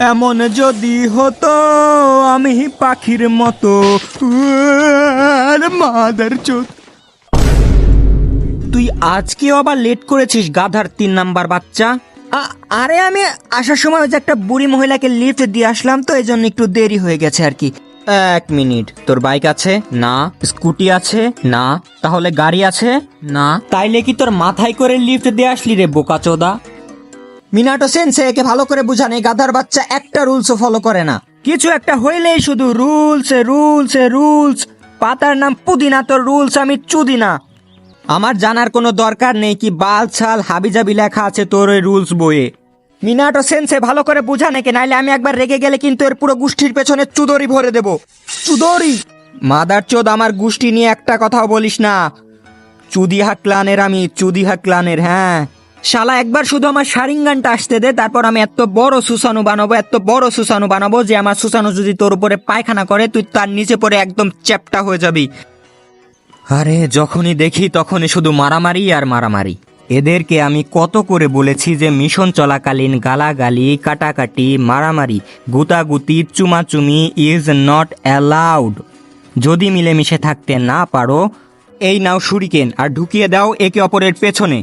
এমন যদি হতো আমি পাখির মতো মাদারচোদ। তুই আজকেও আবার লেট করেছিস গাধার 3 নাম্বার বাচ্চা। আরে আমি আসার সময় ওই যে একটা বুড়ি মহিলাকে লিফট দিয়ে আসলাম, তো এই জন্য একটু দেরি হয়ে গেছে আর কি। 1 মিনিট, তোর বাইক আছে? না। স্কুটি আছে? না। তাহলে গাড়ি আছে? না। তাইলে কি তোর মাথায় করে লিফট দিয়ে আসলি রে বোকাচোদা? মিনাটো সেন্সে, একে ভালো করে বুঝান, এই গাধার বাচ্চা একটা রুলসও ফলো করে না। কিছু একটা হইলেই শুধু রুলস রুলস রুলস। পাতার নাম পুদিনা, তোর রুলস আমি চুদিনা। আমার জানার কোনো দরকার নেই কি বাল ছাল হাবিজাবি লেখা আছে তোর ওই রুলস বইয়ে। মিনাটো সেন্সে ভালো করে বুঝা নাকি, নাইলে আমি একবার রেগে গেলে কিন্তু এর পুরো গোষ্ঠীর পেছনে চুদরি ভরে দেব। চুদরি মাদারচোদ, আমার গোষ্ঠী নিয়ে একটা কথাও বলিস না। চুদিহা ক্লানের আমি, চুদিহা ক্লানের। হ্যাঁ শালা, একবার শুধু আমার শারিঙ্গানটা আসতে দে, তারপর আমি এত বড় সুসানু বানাবো, এত বড় সুসানু বানাবো যে আমার সুসানু যদি তোর উপরে পায়খানা করে তুই তার নিচে পড়ে একদম চ্যাপটা হয়ে যাবি। আরে যখনই দেখি তখনই শুধু মারামারি আর মারামারি। এদেরকে আমি কত করে বলেছি যে মিশন চলাকালীন গালাগালি, কাটাকাটি, মারামারি, গুতাগুতি, চুমাচুমি ইজ নট অ্যালাউড। যদি মিলেমিশে থাকতে না পারো, এই নাও শুরিকেন আর ঢুকিয়ে দাও একে অপরের পেছনে।